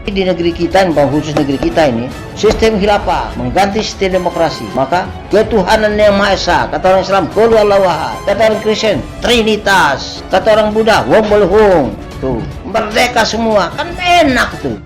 Di negeri kita, khusus negeri kita ini, sistem khilafah mengganti sistem demokrasi. Maka ketuhanan yang Maha Esa, kata orang Islam, Qul huwallahu ahad, kata orang Kristen, Trinitas, kata orang Buddha, Wong Bol Hung. Tuh, merdeka semua, kan enak tuh.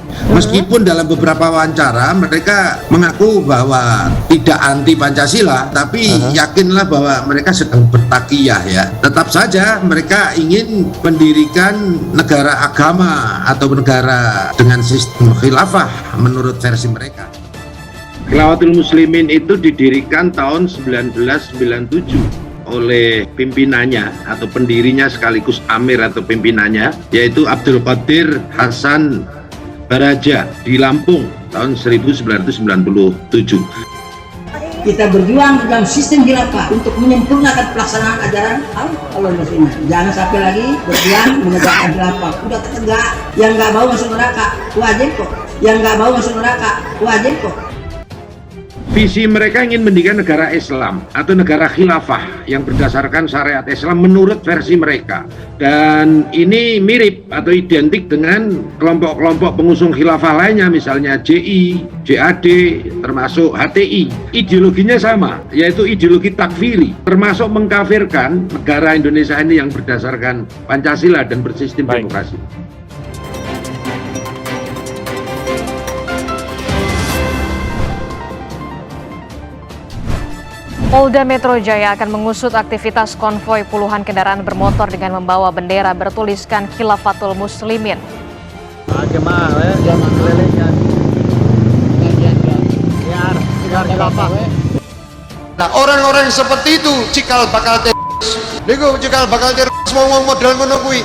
Meskipun dalam beberapa wawancara mereka mengaku bahwa tidak anti Pancasila, tapi yakinlah bahwa mereka sedang bertakiyah ya. Tetap saja mereka ingin mendirikan negara agama atau negara dengan sistem khilafah menurut versi mereka. Khilafatul Muslimin itu didirikan tahun 1997 oleh pimpinannya atau pendirinya sekaligus amir atau pimpinannya, yaitu Abdul Qadir Hasan Baraja di Lampung tahun 1997. Kita berjuang dalam sistem khilafah untuk menyempurnakan pelaksanaan ajaran Allah Muslim. Jangan sampai lagi berjuang menegakkan khilafah. Udah tertegak, yang nggak mau masuk neraka wajib kok. Yang nggak mau masuk neraka wajib kok. Visi mereka ingin mendirikan negara Islam atau negara khilafah yang berdasarkan syariat Islam menurut versi mereka. Dan ini mirip atau identik dengan kelompok-kelompok pengusung khilafah lainnya, misalnya JI, JAD, termasuk HTI. Ideologinya sama, yaitu ideologi takfiri, termasuk mengkafirkan negara Indonesia ini yang berdasarkan Pancasila dan bersistem demokrasi. Polda Metro Jaya akan mengusut aktivitas konvoi puluhan kendaraan bermotor dengan membawa bendera bertuliskan Khilafatul Muslimin. Nah, orang-orang seperti itu cikal bakal mau modal ngono kuwi.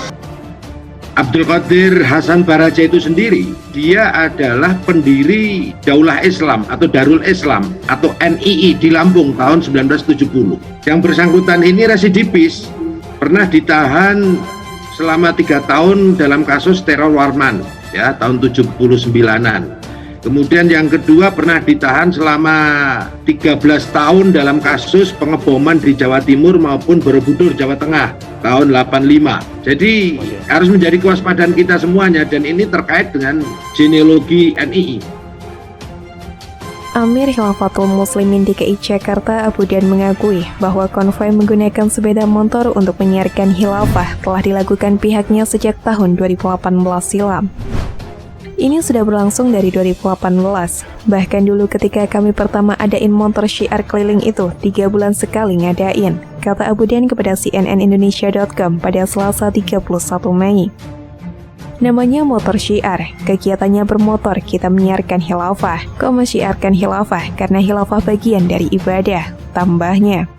Abdul Qadir Hasan Baraja itu sendiri, dia adalah pendiri Daulah Islam atau Darul Islam atau NII di Lampung tahun 1970. Yang bersangkutan ini residivis, pernah ditahan selama 3 tahun dalam kasus teror Warman ya tahun 79-an. Kemudian yang kedua pernah ditahan selama 13 tahun dalam kasus pengeboman di Jawa Timur maupun Borobudur, Jawa Tengah tahun 85. Jadi harus menjadi kewaspadaan kita semuanya, dan ini terkait dengan genealogi NII. Amir Khilafatul Muslimin DKI Jakarta Abu Dian mengakui bahwa konvoi menggunakan sepeda motor untuk menyiarkan khilafah telah dilakukan pihaknya sejak tahun 2018 silam. Ini sudah berlangsung dari 2018. Bahkan dulu ketika kami pertama adain motor syiar keliling itu 3 bulan sekali ngadain, kata Abu Dian kepada cnnindonesia.com pada Selasa 31 Mei. Namanya motor syiar, kegiatannya bermotor kita menyiarkan khilafah. Kok menyiarkan khilafah? Karena khilafah bagian dari ibadah, tambahnya.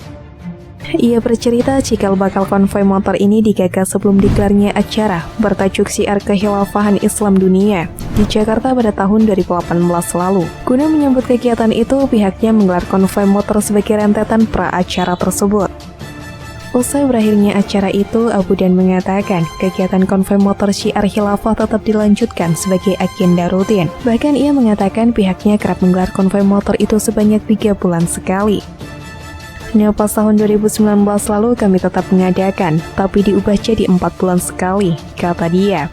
Ia bercerita cikal bakal konvoi motor ini digagas sebelum digelarnya acara bertajuk Syiar Kekhilafahan Islam Dunia di Jakarta pada tahun 2018 lalu. Guna menyambut kegiatan itu, pihaknya menggelar konvoi motor sebagai rentetan pra-acara tersebut. Usai berakhirnya acara itu, Abu Dian mengatakan kegiatan konvoi motor syiar khilafah tetap dilanjutkan sebagai agenda rutin. Bahkan ia mengatakan pihaknya kerap menggelar konvoi motor itu sebanyak 3 bulan sekali. Nah, pas tahun 2019 lalu kami tetap mengadakan, tapi diubah jadi 4 bulan sekali, kata dia.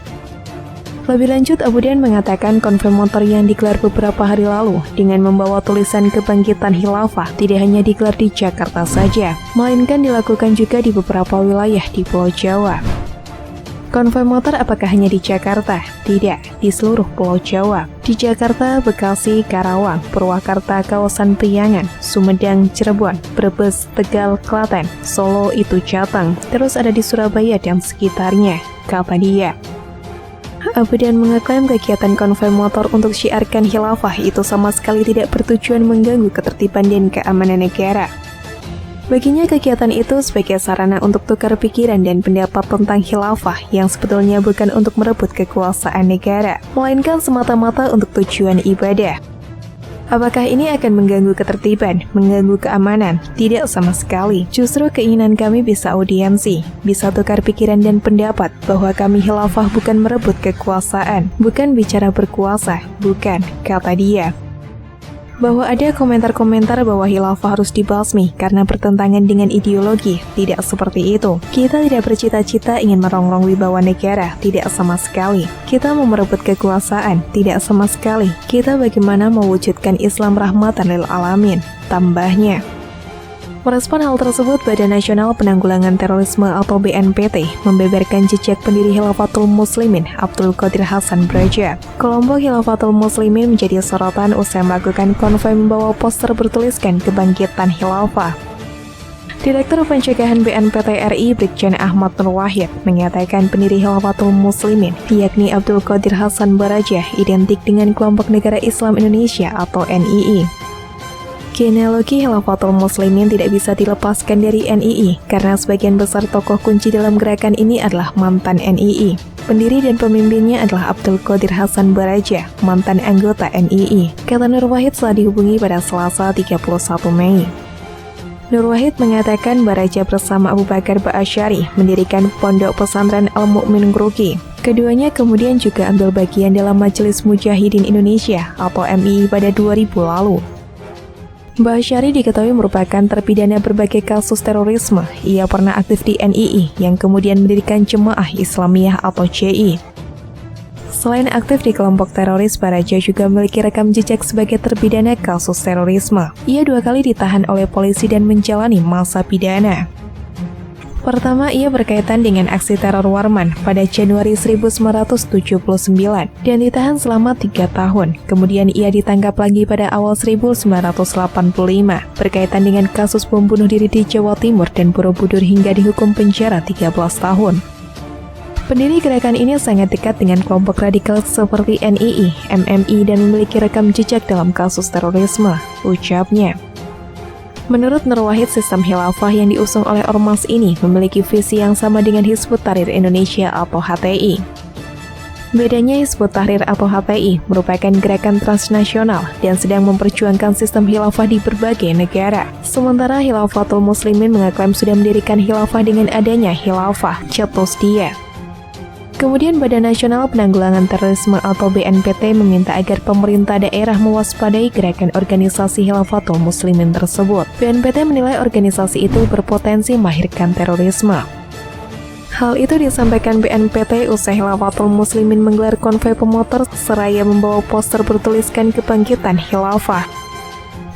Lebih lanjut, Abu Dian mengatakan konvoi motor yang digelar beberapa hari lalu dengan membawa tulisan kebangkitan khilafah tidak hanya digelar di Jakarta saja, melainkan dilakukan juga di beberapa wilayah di Pulau Jawa. Konvoi motor apakah hanya di Jakarta? Tidak, di seluruh Pulau Jawa. Di Jakarta, Bekasi, Karawang, Purwakarta, kawasan Priangan, Sumedang, Cirebon, Brebes, Tegal, Klaten, Solo itu Jateng, terus ada di Surabaya dan sekitarnya, kata dia. Abu Dian mengeklaim kegiatan konvoi motor untuk syiarkan khilafah itu sama sekali tidak bertujuan mengganggu ketertiban dan keamanan negara. Baginya kegiatan itu sebagai sarana untuk tukar pikiran dan pendapat tentang khilafah yang sebetulnya bukan untuk merebut kekuasaan negara, melainkan semata-mata untuk tujuan ibadah. Apakah ini akan mengganggu ketertiban, mengganggu keamanan? Tidak sama sekali. Justru keinginan kami bisa audiensi, bisa tukar pikiran dan pendapat bahwa kami khilafah bukan merebut kekuasaan, bukan bicara berkuasa, bukan, kata dia. Bahwa ada komentar-komentar bahwa khilafah harus dibasmi karena bertentangan dengan ideologi, tidak seperti itu. Kita tidak bercita-cita ingin merongrong wibawa negara, tidak sama sekali. Kita mau merebut kekuasaan, tidak sama sekali. Kita bagaimana mewujudkan Islam rahmatan lil alamin, tambahnya. Merespon hal tersebut, Badan Nasional Penanggulangan Terorisme atau BNPT membeberkan jejak pendiri Khilafatul Muslimin Abdul Qadir Hasan Baraja. Kelompok Khilafatul Muslimin menjadi sorotan usai melakukan konvoi membawa poster bertuliskan Kebangkitan Khilafah. Direktur Pencegahan BNPT RI Brigjen Ahmad Nur Wahid menyatakan pendiri Khilafatul Muslimin yakni Abdul Qadir Hasan Baraja identik dengan kelompok Negara Islam Indonesia atau NII. Genealogi Khilafatul Muslimin tidak bisa dilepaskan dari NII karena sebagian besar tokoh kunci dalam gerakan ini adalah mantan NII. Pendiri dan pemimpinnya adalah Abdul Qadir Hasan Baraja, mantan anggota NII, kata Nur Wahid saat dihubungi pada Selasa 31 Mei. Nur Wahid mengatakan Baraja bersama Abu Bakar Ba'asyari mendirikan Pondok Pesantren Al-Mu'min Ngeruki. Keduanya kemudian juga ambil bagian dalam Majelis Mujahidin Indonesia atau MII pada 2000 lalu. Ba'asyari diketahui merupakan terpidana berbagai kasus terorisme. Ia pernah aktif di NII yang kemudian mendirikan Jemaah Islamiyah atau JI. Selain aktif di kelompok teroris, Baraja juga memiliki rekam jejak sebagai terpidana kasus terorisme. Ia 2 kali ditahan oleh polisi dan menjalani masa pidana. Pertama, ia berkaitan dengan aksi teror Warman pada Januari 1979 dan ditahan selama 3 tahun. Kemudian ia ditangkap lagi pada awal 1985 berkaitan dengan kasus bom bunuh diri di Jawa Timur dan Borobudur hingga dihukum penjara 13 tahun. Pendiri gerakan ini sangat dekat dengan kelompok radikal seperti NII, MMI dan memiliki rekam jejak dalam kasus terorisme, ucapnya. Menurut Nur Wahid, sistem khilafah yang diusung oleh ormas ini memiliki visi yang sama dengan Hizbut Tahrir Indonesia atau HTI. Bedanya Hizbut Tahrir atau HTI merupakan gerakan transnasional dan sedang memperjuangkan sistem khilafah di berbagai negara. Sementara Khilafatul Muslimin mengaklaim sudah mendirikan khilafah dengan adanya khilafah, cetus dia. Kemudian Badan Nasional Penanggulangan Terorisme atau BNPT meminta agar pemerintah daerah mewaspadai gerakan organisasi Khilafatul Muslimin tersebut. BNPT menilai organisasi itu berpotensi melahirkan terorisme. Hal itu disampaikan BNPT usai Khilafatul Muslimin menggelar konvoi pemotor seraya membawa poster bertuliskan Kebangkitan Khilafah.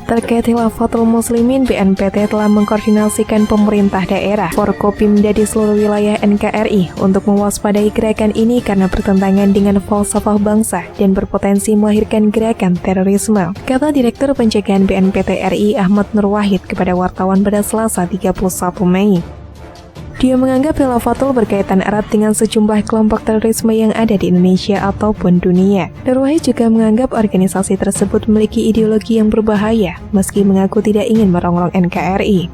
Terkait Khilafatul Muslimin, BNPT telah mengkoordinasikan pemerintah daerah, Forkopimda di seluruh wilayah NKRI untuk mewaspadai gerakan ini karena bertentangan dengan falsafah bangsa dan berpotensi melahirkan gerakan terorisme, kata Direktur Pencegahan BNPT RI Ahmad Nur Wahid kepada wartawan pada Selasa 31 Mei. Dia menganggap Khilafatul berkaitan erat dengan sejumlah kelompok terorisme yang ada di Indonesia ataupun dunia. Nur Wahid juga menganggap organisasi tersebut memiliki ideologi yang berbahaya, meski mengaku tidak ingin merongrong NKRI.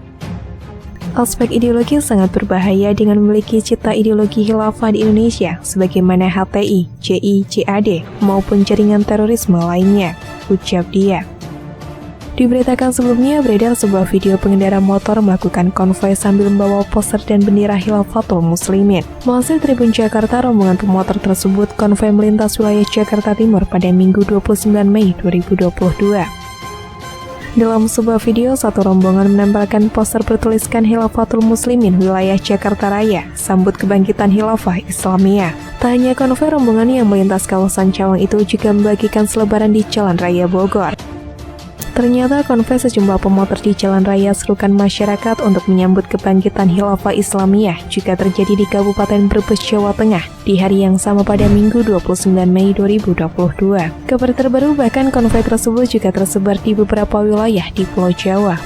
Aspek ideologi sangat berbahaya dengan memiliki cita ideologi khilafah di Indonesia, sebagaimana HTI, JI, JAD, maupun jaringan terorisme lainnya, ucap dia. Diberitakan sebelumnya beredar sebuah video pengendara motor melakukan konvoi sambil membawa poster dan bendera Khilafatul Muslimin. Melansir Tribun Jakarta, rombongan pemotor tersebut konvoi melintas wilayah Jakarta Timur pada Minggu 29 Mei 2022. Dalam sebuah video, satu rombongan menempelkan poster bertuliskan Khilafatul Muslimin wilayah Jakarta Raya, sambut kebangkitan Khilafah Islamiyah. Tak hanya konvoi, rombongan yang melintas kawasan Cawang itu juga membagikan selebaran di Jalan Raya Bogor. Ternyata konvoi sejumlah pemotor di jalan raya serukan masyarakat untuk menyambut kebangkitan Khilafah Islamiyah juga terjadi di Kabupaten Brebes, Jawa Tengah di hari yang sama pada Minggu 29 Mei 2022. Kabar terbaru bahkan konvoi tersebut juga tersebar di beberapa wilayah di Pulau Jawa.